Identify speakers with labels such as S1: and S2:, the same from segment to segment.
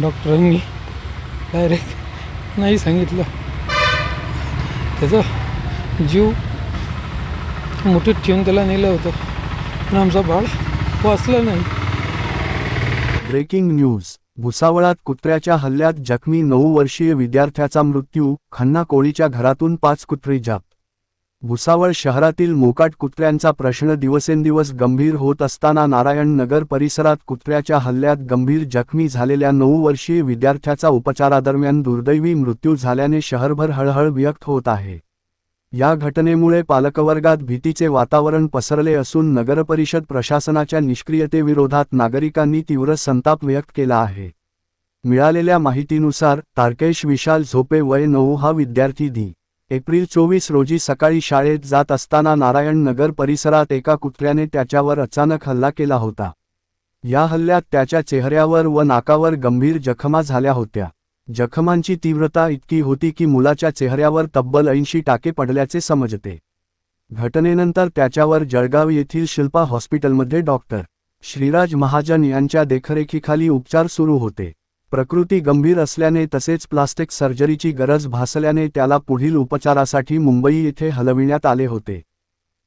S1: डॉक्टरांनी डायरेक्ट नाही सांगितलं. त्याचा जीव मुठीत ठेवून त्याला नेलं होतं, पण आमचा बाळ वाचलं नाही.
S2: Breaking news. भुसावळात कुत्र्याच्या हल्ल्यात जखमी 9 वर्षीय विद्यार्थ्याचा मृत्यू. खन्ना कोळीच्या घरातून 5 कुत्री जप्त. भुसावळ शहरातील मोकाट कुत्र्यांचा प्रश्न दिवसेंदिवस गंभीर होत असताना नारायण नगर परिसरात कुत्र्याच्या हल्ल्यात गंभीर जखमी झालेल्या 9 वर्षीय विद्यार्थ्याचा उपचारादरम्यान दुर्दैवी मृत्यू झाल्याने शहरभर हळहळ व्यक्त होत आहे. या घटनेमुळे पालकवर्गात भीतीचे वातावरण पसरले असून नगरपरिषद प्रशासनाच्या निष्क्रियतेविरोधात नागरिकांनी तीव्र संताप व्यक्त केला आहे. मिळालेल्या माहितीनुसार तारकेश विशाल झोपे वय 9 हा विद्यार्थी एप्रिल 24 रोजी सकाळी शाळेत जात असताना नारायण नगर परिसरात एका कुत्र्याने त्याच्यावर अचानक हल्ला केला होता. या हल्ल्यात त्याच्या चेहऱ्यावर व नाकावर गंभीर जखमा झाल्या होत्या. जखमांची तीव्रता इतकी होती की मुलाच्या चेहऱ्यावर तब्बल 80 टाके पडल्याचे समजते. घटनेनंतर त्याच्यावर जळगाव येथील शिल्पा हॉस्पिटलमध्ये डॉक्टर श्रीराज महाजन यांच्या देखरेखीखाली उपचार सुरू होते. प्रकृती गंभीर असल्याने तसेच प्लास्टिक सर्जरीची गरज भासल्याने त्याला पुढील उपचारासाठी मुंबई येथे हलविण्यात आले होते.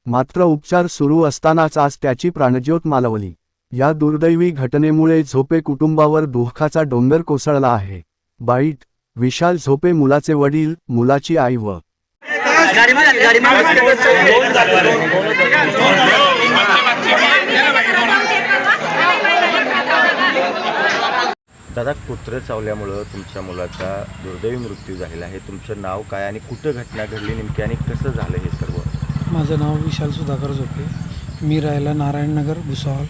S2: मात्र उपचार सुरू असतानाच आज त्याची प्राणज्योत मालवली. या दुर्दैवी घटनेमुळे झोपे कुटुंबावर दुःखाचा डोंगर कोसळला आहे. बाईट. विशाल झोपे मुलाचे वडील, मुलाची आई व
S3: दादा, कुत्रे चावल्यामुळं तुमच्या मुलाचा दुर्दैवी मृत्यू झालेला आहे. तुमचं नाव काय आणि कुठं घटना घडली नेमकी आणि कसं झालं हे सर्व?
S1: माझं नाव विशाल सुधाकर झोपे. मी राहायला नारायण नगर भुसावळ.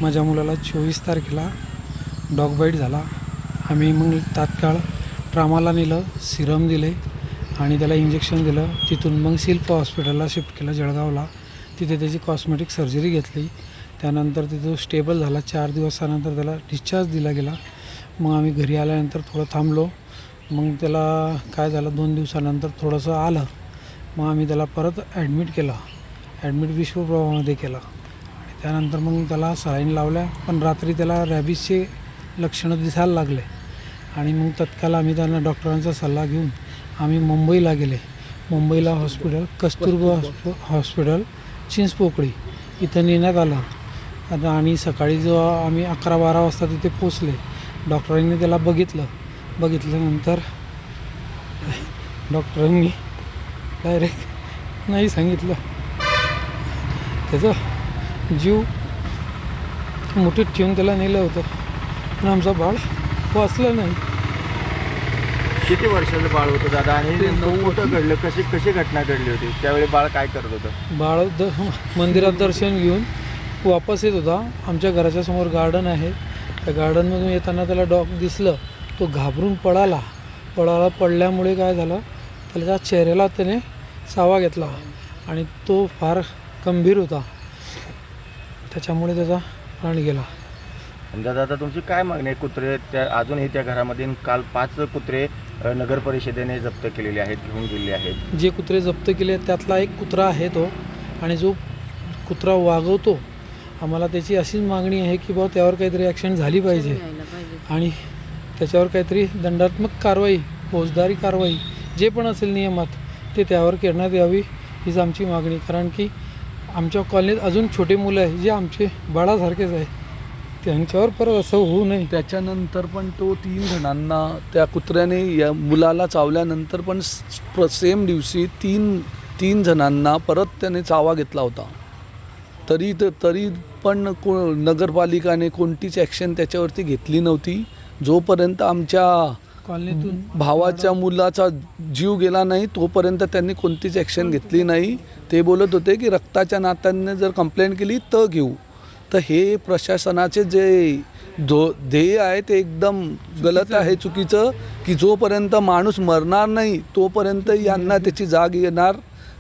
S1: माझ्या मुलाला 24 तारखेला डॉग बाईट झाला. आम्ही मग तात्काळ ट्रामाला नेलं, सिरम दिले आणि त्याला इंजेक्शन दिलं. तिथून मग शिल्पा हॉस्पिटलला शिफ्ट केलं जळगावला. तिथे त्याची कॉस्मेटिक सर्जरी घेतली. त्यानंतर तिथं स्टेबल झाला. 4 दिवसानंतर त्याला डिस्चार्ज दिला गेला. मग आम्ही घरी आल्यानंतर थोडं थांबलो. मग त्याला काय झालं, 2 दिवसानंतर थोडंसं आलं. मग आम्ही त्याला परत ॲडमिट केलं. ॲडमिट विश्वप्रभामध्ये केलं आणि त्यानंतर मग त्याला सलाईन लावल्या. पण रात्री त्याला रॅबिसचे लक्षणं दिसायला लागले आणि मग तत्काळ आम्ही त्यांना डॉक्टरांचा सल्ला घेऊन आम्ही मुंबईला गेले. मुंबईला हॉस्पिटल कस्तुरबा हॉस्पिटल चिंचपोकळी इथं नेण्यात आलं आणि सकाळी जो आम्ही 11-12 वाजता तिथे पोचले. डॉक्टरांनी त्याला बघितल्यानंतर डॉक्टरांनी डायरेक्ट नाही सांगितलं. त्याचा जीव मुठीत ठेवून त्याला नेलं होतं, पण आमचा बाळ वाचलं नाही.
S3: किती वर्षाचं बाळ होतं दादा आणि कुठं घडलं, कशी घटना घडली होती? त्यावेळी बाळ काय करत होतं?
S1: बाळ मंदिरात दर्शन घेऊन वापस येत होता. आमच्या घराच्या समोर गार्डन आहे. त्या गार्डनमधून येताना त्याला डॉग दिसलं. तो घाबरून पडल्यामुळे काय झालं, त्याच्या चेहऱ्याला त्याने चावा घेतला आणि तो फार गंभीर होता. त्याच्यामुळे त्याचा प्राण गेला.
S3: दादा, आता तुमची काय मागणी आहे? कुत्रे त्या अजूनही त्या घरामध्ये काल 5 कुत्रे नगर परिषदेने जप्त केलेले आहेत, घेऊन गेलेले आहेत.
S1: जे कुत्रे जप्त केले त्यातला एक कुत्रा आहे तो, आणि जो कुत्रा वागवतो, आम्हाला त्याची अशीच मागणी आहे की बाबा त्यावर काहीतरी ॲक्शन झाली पाहिजे आणि त्याच्यावर काहीतरी दंडात्मक कारवाई, फौजदारी कारवाई जे पण असेल नियमात ते त्यावर करण्यात यावी हीच आमची मागणी. कारण की आमच्या कॉलनीत अजून छोटे मुलं आहे जे आमचे बाळासारखेच आहे, त्यांच्यावर परत असं होऊ नये.
S4: त्याच्यानंतर पण तो 3 जणांना त्या कुत्र्याने या मुलाला चावल्यानंतर पण सेम दिवशी तीन जणांना परत त्याने चावा घेतला होता. तरी पण नगरपालिकाने कोणतीच ॲक्शन त्याच्यावरती घेतली नव्हती. जोपर्यंत आमच्या
S1: कॉलनीतून
S4: भावाच्या मुलाचा जीव गेला नाही तोपर्यंत त्यांनी कोणतीच ॲक्शन घेतली नाही. ते बोलत होते की रक्ताच्या नात्याने जर कंप्लेंट केली तर घेऊ. तर हे प्रशासनाचे जे ध्येय आहे ते एकदम गलत आहे, चुकीचं, की जोपर्यंत माणूस मरणार नाही तोपर्यंत यांना त्याची जाग येणार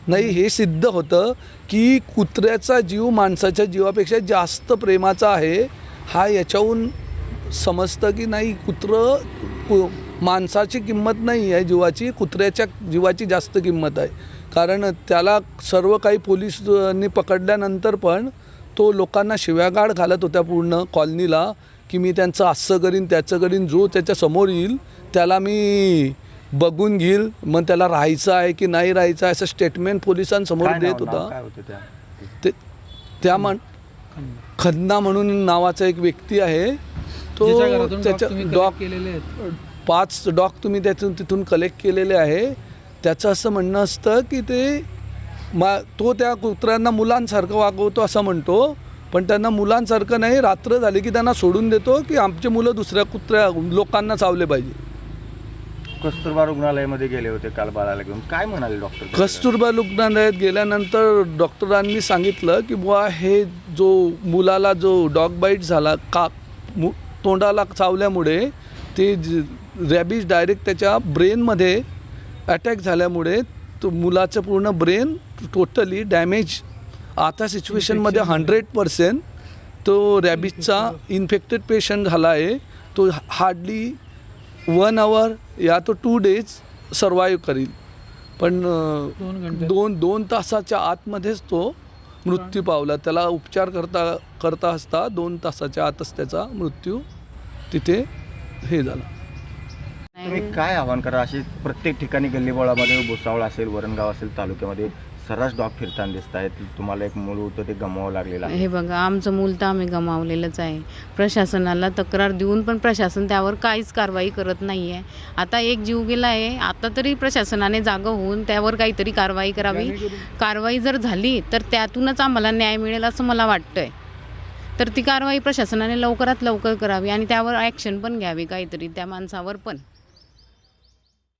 S4: नाही. हे सिद्ध होतं की कुत्र्याचा जीव माणसाच्या जीवापेक्षा जास्त प्रेमाचा आहे. हा याच्याहून समजतं की नाही, माणसाची किंमत नाही आहे जीवाची, कुत्र्याच्या जीवाची जास्त किंमत आहे. कारण त्याला सर्व काही पोलिसांनी पकडल्यानंतर पण तो लोकांना शिव्यागाळ घालत होत्या पूर्ण कॉलनीला की मी त्यांचं असं करीन त्याचं करीन, जो त्याच्यासमोर येईल त्याला मी बघून घेईल, मग त्याला राहायचं आहे की नाही राहायचं आहे असं स्टेटमेंट पोलिसांसमोर
S3: काय
S4: देत
S3: नाव
S4: होता.
S3: काय होते त्या?
S4: ते त्या खन्ना म्हणून नावाचा एक व्यक्ती आहे, तो त्याच्या डॉग
S1: केलेले आहेत
S4: 5 डॉग तुम्ही तिथून कलेक्ट केलेले आहे. त्याचं असं म्हणणं असतं की ते तो त्या कुत्र्यांना मुलांसारखं वागवतो असं म्हणतो, पण त्यांना मुलांसारखं नाही, रात्र झाली की त्यांना सोडून देतो की आमचे मुलं दुसऱ्या लोकांना चावले पाहिजे.
S3: कस्तुरबा रुग्णालयामध्ये गेले होते काल बाळाला घेऊन, काय म्हणाले डॉक्टर?
S4: कस्तुरबा रुग्णालयात गेल्यानंतर डॉक्टरांनी सांगितलं की बुवा हे जो मुलाला जो डॉग बाईट झाला तोंडाला चावल्यामुळे ते रॅबिज डायरेक्ट त्याच्या ब्रेनमध्ये अटॅक झाल्यामुळे तो मुलाचं पूर्ण ब्रेन टोटली डॅमेज. आता सिच्युएशनमध्ये 100% तो रॅबिजचा इन्फेक्टेड पेशंट झाला आहे. तो हार्डली 1 आवर या तो 2 डेज सर्वाईव्ह करील, पण 2 तासाच्या आतमध्येच तो मृत्यू पावला. त्याला उपचार करता असता 2 तासाच्या आतच त्याचा मृत्यू तिथे हे झाला.
S3: तुम्ही काय आव्हान करा? अशी प्रत्येक ठिकाणी गल्लीबोळामध्ये भुसावळ असेल, वरणगाव असेल तालुक्यामध्ये सर्रास डॉग फिरताना दिसत आहेत. तुम्हाला एक मूल होतं ते गमावं लागलेलं आहे.
S5: हे बघा, आमचं मूल तर आम्ही गमावलेलंच आहे. प्रशासनाला तक्रार देऊन पण प्रशासन त्यावर काहीच कारवाई करत नाही आहे. आता एक जीव गेला आहे, आता तरी प्रशासनाने जागं होऊन त्यावर काहीतरी कारवाई करावी. कारवाई जर झाली तर त्यातूनच आम्हाला न्याय मिळेल असं मला वाटतं आहे. तर ती कारवाई प्रशासनाने लवकरात लवकर करावी आणि त्यावर ॲक्शन पण घ्यावी काहीतरी त्या माणसावर पण.